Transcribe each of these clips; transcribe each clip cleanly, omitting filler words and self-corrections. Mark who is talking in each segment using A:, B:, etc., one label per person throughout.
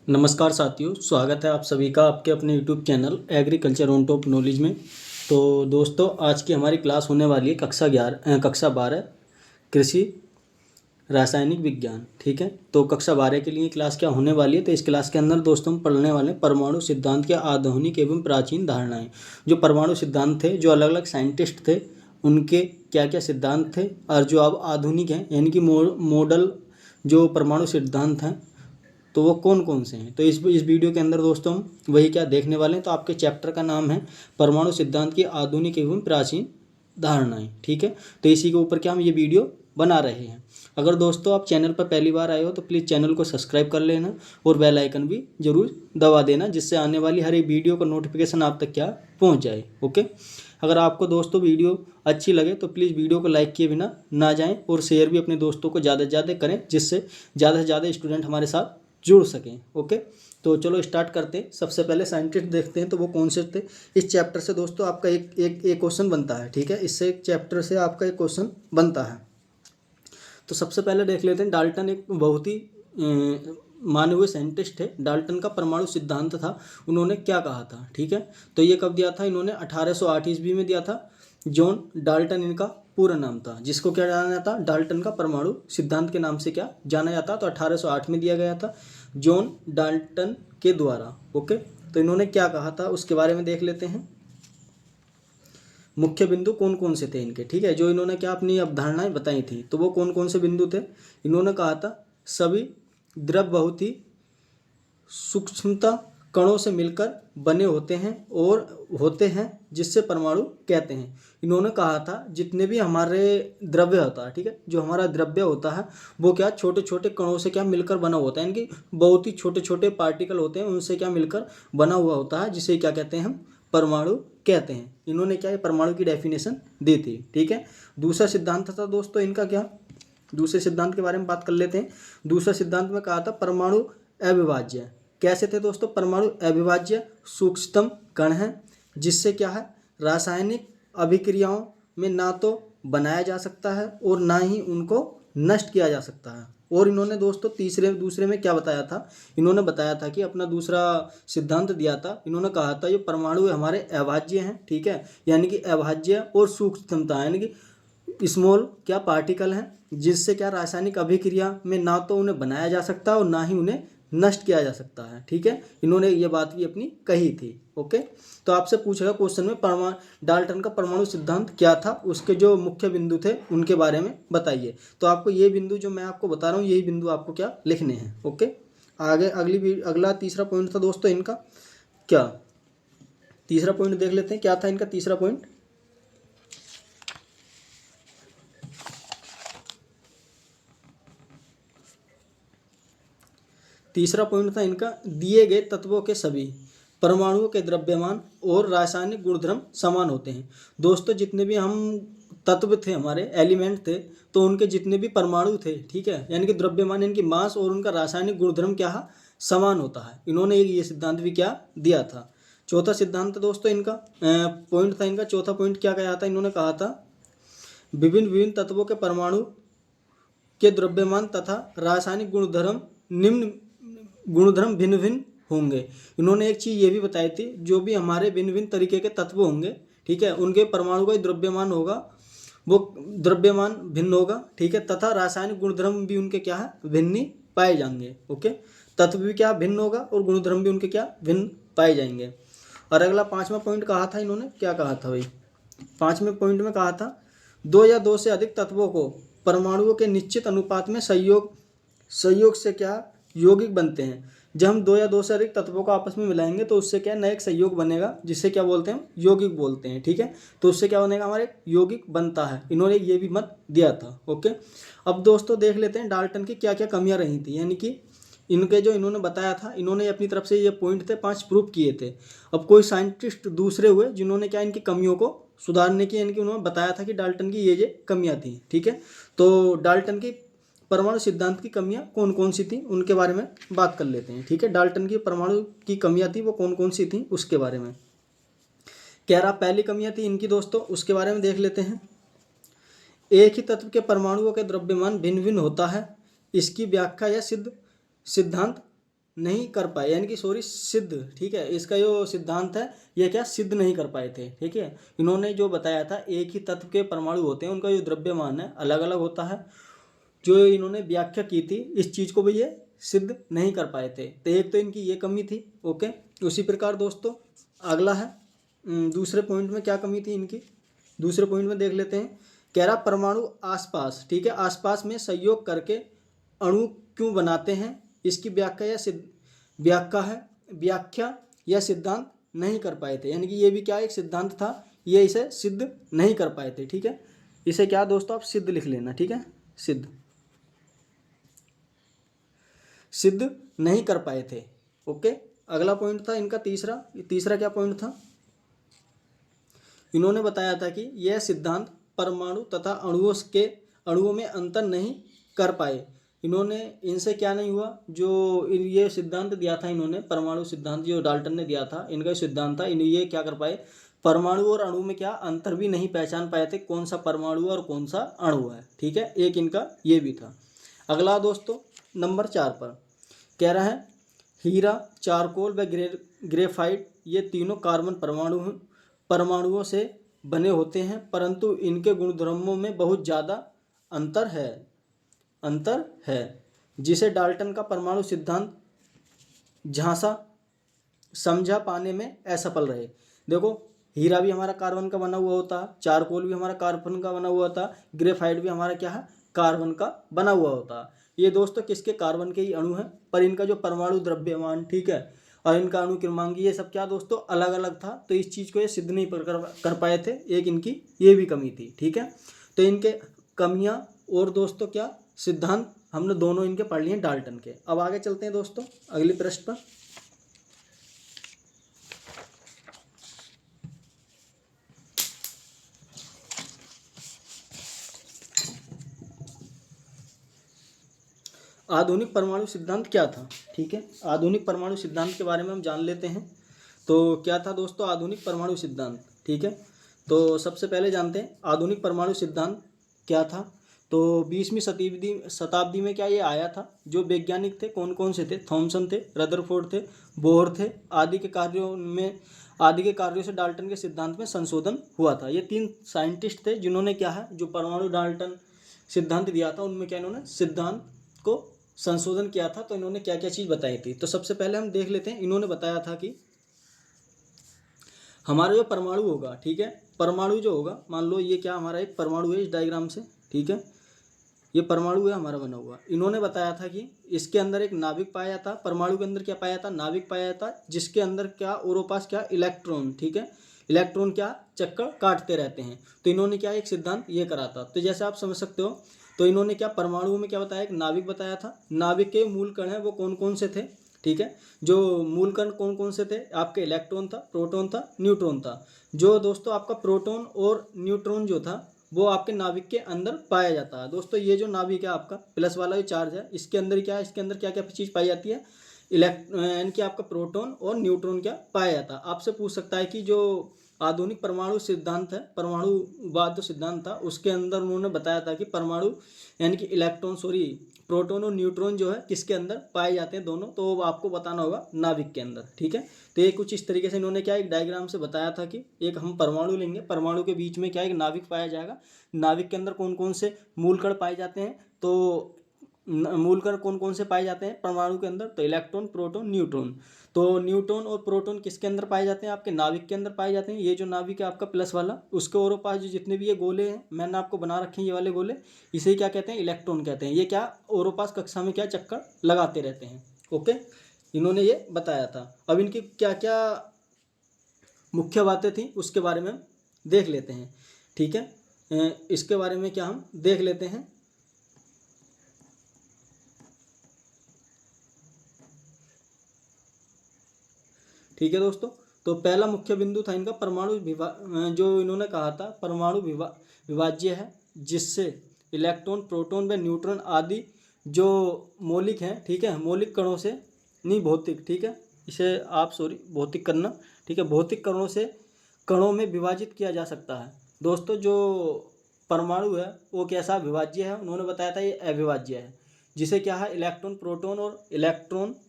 A: नमस्कार साथियों, स्वागत है आप सभी का आपके अपने YouTube channel agriculture on top knowledge में। तो दोस्तों, आज की हमारी क्लास होने वाली है कक्षा 12 कृषि रासायनिक विज्ञान। ठीक है, तो कक्षा 12 के लिए क्लास क्या होने वाली है। तो इस क्लास के अंदर दोस्तों हम पढ़ने वाले हैं परमाणु सिद्धांत के आधुनिक एवं प्राचीन धारणाएं। जो परमाणु सिद्धांत थे, जो अलग अलग साइंटिस्ट थे, उनके क्या क्या सिद्धांत थे, और जो अब आधुनिक हैं यानी कि मॉडल जो परमाणु सिद्धांत हैं, तो वो कौन कौन से हैं। तो इस वीडियो के अंदर दोस्तों हम वही क्या देखने वाले हैं। तो आपके चैप्टर का नाम है परमाणु सिद्धांत की आधुनिक एवं प्राचीन धारणाएं। ठीक है, तो इसी के ऊपर क्या हम ये वीडियो बना रहे हैं। अगर दोस्तों आप चैनल पर पहली बार आए हो तो प्लीज़ चैनल को सब्सक्राइब कर लेना और बेल आइकन भी जरूर दबा देना, जिससे आने वाली हर एक वीडियो का नोटिफिकेशन आप तक क्या पहुंच जाए। ओके, अगर आपको दोस्तों वीडियो अच्छी लगे तो प्लीज़ वीडियो को लाइक किए बिना ना जाएं और शेयर भी अपने दोस्तों को ज़्यादा से ज़्यादा करें, जिससे ज़्यादा से ज़्यादा स्टूडेंट हमारे साथ जुड़ सकें। ओके, तो चलो स्टार्ट करते हैं। सबसे पहले साइंटिस्ट देखते हैं तो वो कौन से थे। इस चैप्टर से दोस्तों आपका एक क्वेश्चन बनता है। ठीक है, इससे एक चैप्टर से आपका एक क्वेश्चन बनता है। तो सबसे पहले देख लेते हैं, डाल्टन एक बहुत ही माने हुए साइंटिस्ट थे। डाल्टन का परमाणु सिद्धांत था, उन्होंने क्या कहा था। ठीक है, तो ये कब दिया था इन्होंने 1808 ईस्वी में दिया था। जॉन डाल्टन इनका पूरा नाम था, जिसको क्या जाना जाता, डाल्टन का परमाणु सिद्धांत के नाम से क्या जाना जाता। तो 1808 में दिया गया था जॉन डाल्टन के द्वारा। ओके, तो इन्होंने क्या कहा था उसके बारे में देख लेते हैं। मुख्य बिंदु कौन कौन से थे इनके। ठीक है, जो इन्होंने क्या अपनी अवधारणाएं बताई थी, तो वो कौन कौन से बिंदु थे। इन्होंने कहा था सभी द्रव बहुत ही सूक्ष्मता कणों से मिलकर बने होते हैं जिससे परमाणु कहते हैं। इन्होंने कहा था जितने भी हमारे द्रव्य होता है, ठीक है, जो हमारा द्रव्य होता है वो क्या छोटे छोटे कणों से क्या मिलकर बना होता है, यानी कि बहुत ही छोटे छोटे पार्टिकल होते हैं, उनसे क्या मिलकर बना हुआ होता है, जिसे क्या कहते हैं हम परमाणु कहते हैं। इन्होंने क्या परमाणु की डेफिनेशन दी थी। ठीक है, दूसरा सिद्धांत था दोस्तों इनका क्या, दूसरे सिद्धांत के बारे में बात कर लेते हैं। दूसरा सिद्धांत में कहा था परमाणु अविभाज्य। कैसे थे दोस्तों, परमाणु अविभाज्य सूक्ष्मतम कण हैं, जिससे क्या है रासायनिक अभिक्रियाओं में ना तो बनाया जा सकता है और ना ही उनको नष्ट किया जा सकता है। और इन्होंने दोस्तों दूसरे में क्या बताया था, इन्होंने बताया था कि अपना दूसरा सिद्धांत दिया था। इन्होंने कहा था ये परमाणु हमारे अभाज्य हैं। ठीक है, यानी कि अभाज्य और सूक्ष्मता यानी कि स्मॉल क्या पार्टिकल हैं, जिससे क्या रासायनिक अभिक्रिया में ना तो उन्हें बनाया जा सकता और ना ही उन्हें नष्ट किया जा सकता है। ठीक है, इन्होंने ये बात भी अपनी कही थी। ओके, तो आपसे पूछेगा क्वेश्चन में डाल्टन का परमाणु सिद्धांत क्या था, उसके जो मुख्य बिंदु थे उनके बारे में बताइए। तो आपको ये बिंदु जो मैं आपको बता रहा हूँ, यही बिंदु आपको क्या लिखने हैं। ओके, आगे अगला तीसरा पॉइंट था दोस्तों इनका क्या, तीसरा पॉइंट देख लेते हैं क्या था इनका तीसरा पॉइंट। तीसरा पॉइंट था इनका दिए गए तत्वों के सभी परमाणुओं के द्रव्यमान और रासायनिक गुणधर्म समान होते हैं। दोस्तों, जितने भी हम तत्व थे, हमारे एलिमेंट थे, तो उनके जितने भी परमाणु थे, ठीक है, यानी कि द्रव्यमान यानी कि मास और उनका रासायनिक गुणधर्म क्या है, समान होता है। इन्होंने ये सिद्धांत भी क्या दिया था। चौथा सिद्धांत दोस्तों इनका पॉइंट था इनका चौथा पॉइंट क्या कहा था, इन्होंने कहा था विभिन्न विभिन्न तत्वों के परमाणु के द्रव्यमान तथा रासायनिक गुणधर्म भिन्न भिन्न होंगे। इन्होंने एक चीज़ ये भी बताई थी, जो भी हमारे भिन्न भिन्न तरीके के तत्व होंगे, ठीक है, उनके परमाणु का द्रव्यमान होगा, वो द्रव्यमान भिन्न होगा। ठीक है, तथा रासायनिक गुणधर्म भी उनके क्या है, भिन्न ही पाए जाएंगे। ओके, तत्व भी क्या भिन्न होगा और गुणधर्म भी उनके क्या भिन्न पाए जाएंगे। और अगला पांचवा पॉइंट कहा था इन्होंने, क्या कहा था भाई, पांचवें पॉइंट में कहा था दो या दो से अधिक तत्वों को परमाणुओं के निश्चित अनुपात में संयोग से क्या यौगिक बनते हैं। जब हम दो या दो से अधिक तत्वों को आपस में मिलाएंगे तो उससे क्या नया एक संयोग बनेगा, जिससे क्या बोलते हैं, यौगिक बोलते हैं। ठीक है, तो उससे क्या बनेगा, हमारे यौगिक बनता है। इन्होंने ये भी मत दिया था। ओके, अब दोस्तों देख लेते हैं डाल्टन की क्या क्या कमियां रही थी, यानी कि इनके जो इन्होंने बताया था, इन्होंने अपनी तरफ से ये पॉइंट थे 5 प्रूफ किए थे। अब कोई साइंटिस्ट दूसरे हुए जिन्होंने क्या इनकी कमियों को सुधारने की, यानी कि उन्होंने बताया था कि डाल्टन की ये कमियां थी। ठीक है, तो डाल्टन की परमाणु सिद्धांत की कमियां कौन कौन सी थी उनके बारे में बात कर लेते हैं। ठीक है, डाल्टन की परमाणु की कमियां थी वो कौन कौन सी थी उसके बारे में कह रहा। पहली कमियां थी इनकी दोस्तों, उसके बारे में देख लेते हैं। एक ही तत्व के परमाणुओं के द्रव्यमान भिन्न भिन्न होता है। इसकी व्याख्या या सिद्धांत नहीं कर पाए, यानी कि सॉरी सिद्ध, ठीक है, इसका जो सिद्धांत है ये क्या सिद्ध नहीं कर पाए थे, ठीक है। इन्होंने जो बताया था एक ही तत्व के परमाणु होते हैं, उनका जो द्रव्यमान है अलग अलग होता है, जो इन्होंने व्याख्या की थी इस चीज़ को भी ये सिद्ध नहीं कर पाए थे। तो एक तो इनकी ये कमी थी। ओके, उसी प्रकार दोस्तों अगला है दूसरे पॉइंट में क्या कमी थी इनकी, दूसरे पॉइंट में देख लेते हैं। कह रहा परमाणु आसपास, ठीक है, आसपास में संयोग करके अणु क्यों बनाते हैं, इसकी व्याख्या या व्याख्या या सिद्धांत नहीं कर पाए थे। यानी कि ये भी क्या एक सिद्धांत था, ये इसे सिद्ध नहीं कर पाए थे, ठीक है। इसे क्या दोस्तों आप सिद्ध लिख लेना, ठीक है, सिद्ध नहीं कर पाए थे। ओके, अगला पॉइंट था इनका तीसरा क्या पॉइंट था, इन्होंने बताया था कि यह सिद्धांत परमाणु तथा अणुओं में अंतर नहीं कर पाए। इन्होंने इनसे क्या नहीं हुआ, जो ये सिद्धांत दिया था इन्होंने, परमाणु सिद्धांत जो डाल्टन ने दिया था, इनका सिद्धांत था, ये क्या कर पाए, परमाणु और अणु में क्या अंतर भी नहीं पहचान पाए थे, कौन सा परमाणु और कौन सा अणु है, ठीक है, एक इनका ये भी था। अगला दोस्तों नंबर 4 पर कह रहा है हीरा, चारकोल व ग्रेफाइट ये तीनों कार्बन परमाणुओं से बने होते हैं, परंतु इनके गुणधर्मों में बहुत ज़्यादा अंतर है जिसे डाल्टन का परमाणु सिद्धांत झांसा समझा पाने में असफल रहे। देखो हीरा भी हमारा कार्बन का बना हुआ होता, चारकोल भी हमारा कार्बन का बना हुआ होता, ग्रेफाइट भी हमारा क्या है कार्बन का बना हुआ होता। ये दोस्तों किसके कार्बन के ही अणु हैं, पर इनका जो परमाणु द्रव्यमान, ठीक है, और इनका अणु क्रमांक ये सब क्या दोस्तों अलग अलग था, तो इस चीज़ को ये सिद्ध नहीं कर पाए थे, एक इनकी ये भी कमी थी, ठीक है। तो इनके कमियां और दोस्तों क्या सिद्धांत हमने दोनों इनके पढ़ लिए डाल्टन के। अब आगे चलते हैं दोस्तों अगले प्रश्न पर। आधुनिक परमाणु सिद्धांत क्या था, ठीक है, आधुनिक परमाणु सिद्धांत के बारे में हम जान लेते हैं। तो क्या था दोस्तों आधुनिक परमाणु सिद्धांत, ठीक है। तो सबसे पहले जानते हैं आधुनिक परमाणु सिद्धांत क्या था। तो 20वीं शताब्दी में क्या ये आया था, जो वैज्ञानिक थे कौन कौन से थे, थॉमसन थे, रदरफोर्ड थे, बोहर थे, आदि के कार्यों से डाल्टन के सिद्धांत में संशोधन हुआ था। ये 3 साइंटिस्ट थे जिन्होंने क्या है जो परमाणु डाल्टन सिद्धांत दिया था, उनमें क्या इन्होंने सिद्धांत को संशोधन किया था। तो इन्होंने क्या क्या चीज़ बताई थी, तो सबसे पहले हम देख लेते हैं। इन्होंने बताया था कि हमारा जो परमाणु होगा, ठीक है, परमाणु जो होगा, मान लो ये क्या हमारा एक परमाणु है इस डायग्राम से, ठीक है, ये परमाणु है हमारा बना हुआ। इन्होंने बताया था कि इसके अंदर एक नाभिक पाया जाता, परमाणु के अंदर क्या पाया जाता, नाभिक पाया जाता, जिसके अंदर क्या और पास क्या इलेक्ट्रॉन, ठीक है, इलेक्ट्रॉन क्या चक्कर काटते रहते हैं। तो इन्होंने क्या एक सिद्धांत ये करा था। तो जैसे आप समझ सकते हो, तो इन्होंने क्या परमाणु में क्या बताया, एक नाभिक बताया था, नाभिक के मूल कण हैं वो कौन कौन से थे, ठीक है, जो मूल कण कौन कौन से थे, आपके इलेक्ट्रॉन था, प्रोटॉन था, न्यूट्रॉन था। जो दोस्तों आपका प्रोटॉन और न्यूट्रॉन जो था वो आपके नाभिक के अंदर पाया जाता है। दोस्तों ये जो नाभिक है आपका प्लस वाला जो चार्ज है, इसके अंदर क्या है, इसके अंदर क्या क्या चीज़ पाई जाती है, यानी कि आपका प्रोटॉन और न्यूट्रॉन क्या पाया जाता है। आपसे पूछ सकता है कि जो आधुनिक परमाणु सिद्धांत है, परमाणुवाद जो सिद्धांत था, उसके अंदर उन्होंने बताया था कि परमाणु यानी कि प्रोटॉन और न्यूट्रॉन जो है किसके अंदर पाए जाते हैं दोनों, तो वो आपको बताना होगा नाभिक के अंदर, ठीक है। तो ये कुछ इस तरीके से इन्होंने क्या एक डायग्राम से बताया था कि एक हम परमाणु लेंगे, परमाणु के बीच में क्या एक नाभिक पाया जाएगा, नाभिक के अंदर कौन कौन से मूलकण पाए जाते हैं, तो मूलकण कौन कौन से पाए जाते हैं परमाणु के अंदर, तो इलेक्ट्रॉन, प्रोटॉन, न्यूट्रॉन। तो न्यूट्रॉन और प्रोटॉन किसके अंदर पाए जाते हैं, आपके नाभिक के अंदर पाए जाते हैं। ये जो नाभिक है आपका प्लस वाला, उसके और पास जो जितने भी ये गोले हैं मैंने आपको बना रखे हैं, ये वाले गोले, इसे क्या कहते हैं, इलेक्ट्रॉन कहते हैं। ये क्या और पास कक्षा में क्या चक्कर लगाते रहते हैं। ओके, इन्होंने ये बताया था। अब इनकी क्या क्या मुख्य बातें थी उसके बारे में देख लेते हैं, ठीक है। इसके बारे में क्या हम देख लेते हैं। ठीक है दोस्तों, तो पहला मुख्य बिंदु था इनका परमाणु जो इन्होंने कहा था परमाणु विभाज्य है, जिससे इलेक्ट्रॉन, प्रोटॉन व न्यूट्रॉन आदि जो मौलिक हैं, ठीक है, मौलिक कणों से नहीं भौतिक, ठीक है, इसे आप भौतिक करना, ठीक है, भौतिक कणों से कणों में विभाजित किया जा सकता है। दोस्तों जो परमाणु है वो कैसा विभाज्य है, उन्होंने बताया था ये अविभाज्य है। जिसे क्या है इलेक्ट्रॉन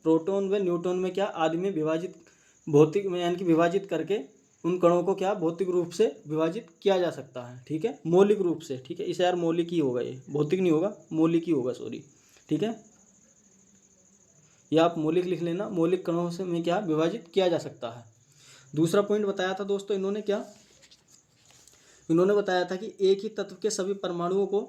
A: प्रोटॉन व न्यूट्रॉन में क्या आदि में विभाजित भौतिक में यानी कि विभाजित करके उन कणों को क्या भौतिक रूप से विभाजित किया जा सकता है। ठीक है, मौलिक रूप से। ठीक है, इसे यार मौलिक ही होगा, ये भौतिक नहीं होगा, मौलिक ही होगा, सॉरी। ठीक है, या आप मौलिक लिख लेना, मौलिक कणों से में क्या विभाजित किया जा सकता है। दूसरा पॉइंट बताया था दोस्तों इन्होंने बताया था कि एक ही तत्व के सभी परमाणुओं को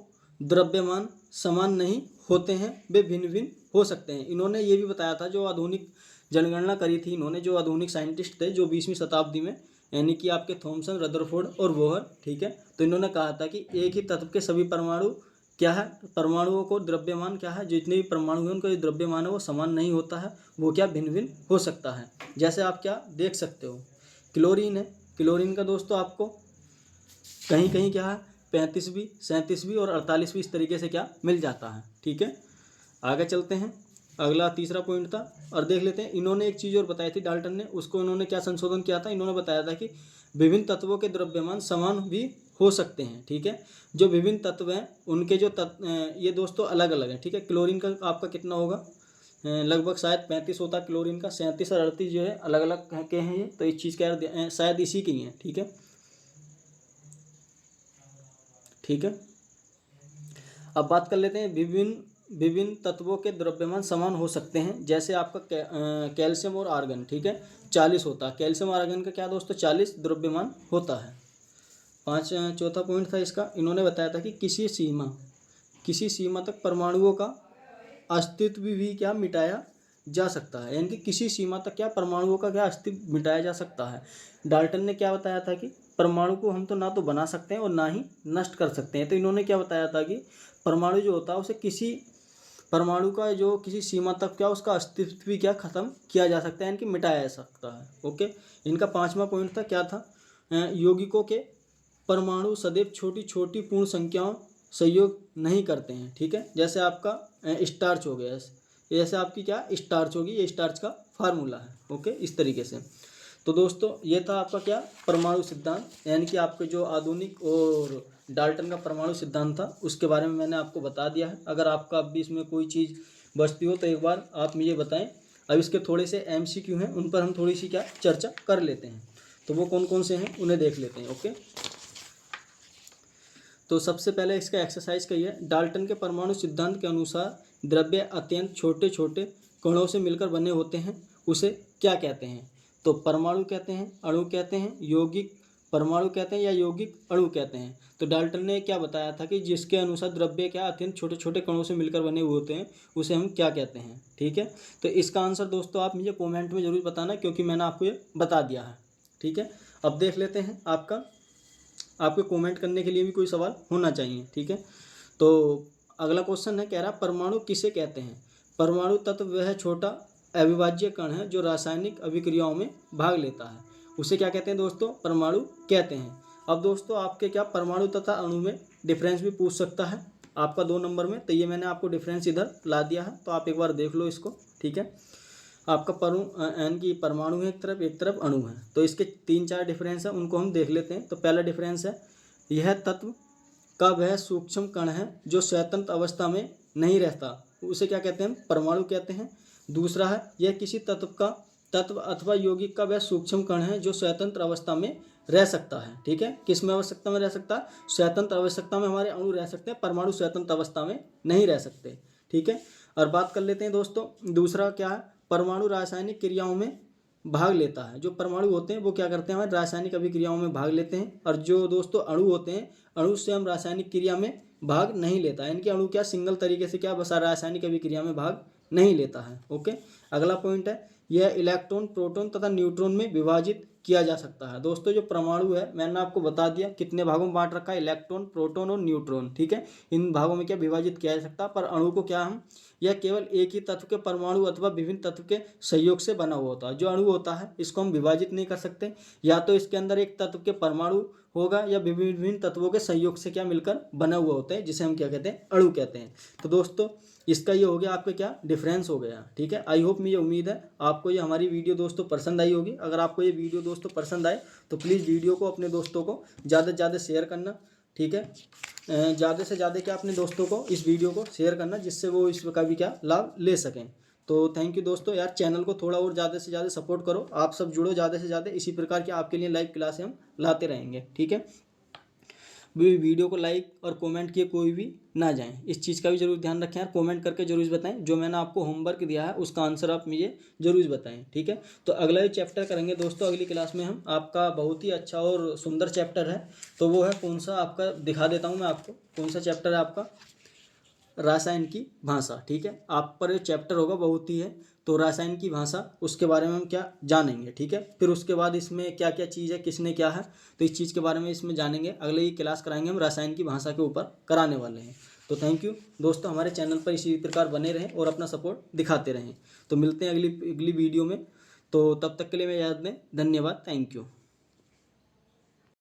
A: द्रव्यमान समान नहीं होते हैं, वे भिन्न भिन्न हो सकते हैं। इन्होंने ये भी बताया था, जो आधुनिक जनगणना करी थी इन्होंने, जो आधुनिक साइंटिस्ट थे जो 20वीं शताब्दी में, यानी कि आपके थॉमसन, रदरफोर्ड और बोहर। ठीक है, तो इन्होंने कहा था कि एक ही तत्व के सभी परमाणु क्या है, परमाणुओं को द्रव्यमान क्या है, जितने भी परमाणु हैं उनका जो द्रव्यमान है वो समान नहीं होता है, वो क्या भिन्न भिन्न हो सकता है। जैसे आप क्या देख सकते हो, क्लोरीन है, क्लोरीन का दोस्तों आपको कहीं कहीं क्या है 35वीं, 37वीं और 48वीं इस तरीके से क्या मिल जाता है। ठीक है, आगे चलते हैं। अगला तीसरा पॉइंट था, और देख लेते हैं। इन्होंने एक चीज़ और बताई थी डाल्टन ने, उसको इन्होंने क्या संशोधन किया था, इन्होंने बताया था कि विभिन्न तत्वों के द्रव्यमान समान भी हो सकते हैं। ठीक है, जो विभिन्न तत्व हैं उनके जो ये दोस्तों अलग अलग हैं। ठीक है, क्लोरीन का आपका कितना होगा, लगभग शायद 35 होता है क्लोरीन का, 37 और 38 जो है अलग अलग के हैं ये, तो इस चीज़ का शायद इसी के ही हैं। ठीक है, ठीक है, अब बात कर लेते हैं विभिन्न तत्वों के द्रव्यमान समान हो सकते हैं। जैसे आपका कैल्शियम और आर्गन। ठीक है, 40 होता है कैल्शियम और आर्गन का क्या दोस्तों, 40 द्रव्यमान होता है। चौथा पॉइंट था इसका, इन्होंने बताया था कि किसी सीमा तक परमाणुओं का अस्तित्व भी क्या मिटाया जा सकता है, यानी कि किसी सीमा तक क्या परमाणुओं का क्या अस्तित्व मिटाया जा सकता है। डाल्टन ने क्या बताया था कि परमाणु को हम तो ना तो बना सकते हैं और ना ही नष्ट कर सकते हैं। तो इन्होंने क्या बताया था कि परमाणु जो होता है उसे परमाणु का जो किसी सीमा तक क्या उसका अस्तित्व भी क्या खत्म किया जा सकता है, यानी कि मिटाया जा सकता है। ओके, इनका 5वां पॉइंट था, क्या था, यौगिकों के परमाणु सदैव छोटी छोटी पूर्ण संख्याओं सहयोग नहीं करते हैं। ठीक है, जैसे आपका स्टार्च हो गया, जैसे आपकी क्या स्टार्च होगी, ये स्टार्च का फार्मूला है। ओके, इस तरीके से। तो दोस्तों ये था आपका क्या परमाणु सिद्धांत, यानी कि आपके जो आधुनिक और डाल्टन का परमाणु सिद्धांत था उसके बारे में मैंने आपको बता दिया है। अगर आपका अब भी इसमें कोई चीज़ बचती हो तो एक बार आप मुझे बताएं। अब इसके थोड़े से MCQ हैं, उन पर हम थोड़ी सी क्या चर्चा कर लेते हैं। तो वो कौन कौन से हैं उन्हें देख लेते हैं। ओके, तो सबसे पहले इसका एक्सरसाइज कही है, डाल्टन के परमाणु सिद्धांत के अनुसार द्रव्य अत्यंत छोटे छोटे कणों से मिलकर बने होते हैं, उसे क्या कहते हैं। तो परमाणु कहते हैं, अणु कहते हैं, यौगिक परमाणु कहते हैं या यौगिक अणु कहते हैं। तो डाल्टन ने क्या बताया था कि जिसके अनुसार द्रव्य क्या अत्यंत छोटे छोटे कणों से मिलकर बने हुए होते हैं उसे हम क्या कहते हैं। ठीक है, तो इसका आंसर दोस्तों आप मुझे कॉमेंट में ज़रूर बताना, क्योंकि मैंने आपको ये बता दिया है। ठीक है, अब देख लेते हैं आपके कमेंट करने के लिए भी कोई सवाल होना चाहिए। ठीक है, तो अगला क्वेश्चन है, कह रहा परमाणु किसे कहते हैं। परमाणु तत्व वह छोटा अविभाज्य कण है जो रासायनिक अभिक्रियाओं में भाग लेता है, उसे क्या कहते हैं दोस्तों, परमाणु कहते हैं। अब दोस्तों आपके क्या परमाणु तथा अणु में डिफरेंस भी पूछ सकता है आपका 2 नंबर में, तो ये मैंने आपको डिफरेंस इधर ला दिया है, तो आप एक बार देख लो इसको। ठीक है, आपका यानी कि परमाणु है एक तरफ अणु है, तो इसके 3-4 डिफरेंस है, उनको हम देख लेते हैं। तो पहला डिफरेंस है, यह तत्व का वह सूक्ष्म कण है जो स्वतंत्र अवस्था में नहीं रहता, उसे क्या कहते हैं, परमाणु कहते हैं। दूसरा है, यह किसी तत्व अथवा यौगिक का वह सूक्ष्म कण है जो स्वतंत्र अवस्था में रह सकता है। ठीक है, किस में अवस्था में रह सकता है, स्वतंत्र अवस्था में हमारे अणु रह सकते हैं, परमाणु स्वतंत्र अवस्था में नहीं रह सकते। ठीक है, और बात कर लेते हैं दोस्तों दूसरा क्या है, परमाणु रासायनिक क्रियाओं में भाग लेता है। जो परमाणु होते हैं वो क्या करते हैं, हमारे रासायनिक अभिक्रियाओं में भाग लेते हैं, और जो दोस्तों अणु होते हैं, अणु से हम रासायनिक क्रिया में भाग नहीं लेता है, इनके अणु क्या सिंगल तरीके से क्या बस रासायनिक अभिक्रिया में भाग नहीं लेता है। ओके, अगला पॉइंट है, यह इलेक्ट्रॉन प्रोटॉन तथा न्यूट्रॉन में विभाजित किया जा सकता है। दोस्तों जो परमाणु है मैंने आपको बता दिया कितने भागों में बांट रखा है, इलेक्ट्रॉन प्रोटॉन और न्यूट्रॉन। ठीक है, इन भागों में क्या विभाजित किया जा सकता है, पर अणु को क्या हम यह केवल एक ही तत्व के परमाणु अथवा विभिन्न तत्व के सहयोग से बना हुआ होता है। जो अणु होता है इसको हम विभाजित नहीं कर सकते, या तो इसके अंदर एक तत्व के परमाणु होगा या विभिन्न तत्वों के सहयोग से क्या मिलकर बना हुआ होता है, जिसे हम क्या कहते हैं, अणु कहते हैं। तो दोस्तों इसका ये हो गया आपका क्या डिफरेंस हो गया। ठीक है, आई होप मुझे उम्मीद है आपको ये हमारी वीडियो दोस्तों पसंद आई होगी। अगर आपको ये वीडियो दोस्तों पसंद आए तो प्लीज़ वीडियो को अपने दोस्तों को ज़्यादा से ज़्यादा शेयर करना। ठीक है, ज़्यादा से ज़्यादा क्या अपने दोस्तों को इस वीडियो को शेयर करना, जिससे वो इसका भी क्या लाभ ले सकें। तो थैंक यू दोस्तों, यार चैनल को थोड़ा और ज़्यादा से ज़्यादा सपोर्ट करो, आप सब जुड़ो ज़्यादा से ज़्यादा, इसी प्रकार की आपके लिए लाइव क्लासें हम लाते रहेंगे, ठीक है। वीडियो को लाइक और कमेंट किए कोई भी ना जाएं, इस चीज़ का भी जरूर ध्यान रखें यार। कमेंट करके जरूर बताएं, जो मैंने आपको होमवर्क दिया है उसका आंसर आप मुझे जरूर बताएं, ठीक है। तो अगला ही चैप्टर करेंगे दोस्तों अगली क्लास में हम, आपका बहुत ही अच्छा और सुंदर चैप्टर है। तो वो है कौन सा, आपका दिखा देता हूँ मैं आपको कौन सा चैप्टर है आपका, रसायन की भाषा, ठीक है। आप पर चैप्टर होगा बहुत ही है, तो रसायन की भाषा उसके बारे में हम क्या जानेंगे, ठीक है। फिर उसके बाद इसमें क्या क्या चीज़ है, किसने क्या है, तो इस चीज़ के बारे में इसमें जानेंगे। अगले ही क्लास कराएंगे हम रसायन की भाषा के ऊपर कराने वाले हैं। तो थैंक यू दोस्तों, हमारे चैनल पर इसी प्रकार बने रहें और अपना सपोर्ट दिखाते रहें। तो मिलते हैं अगली वीडियो में, तो तब तक के लिए मैं याद दें, धन्यवाद, थैंक यू।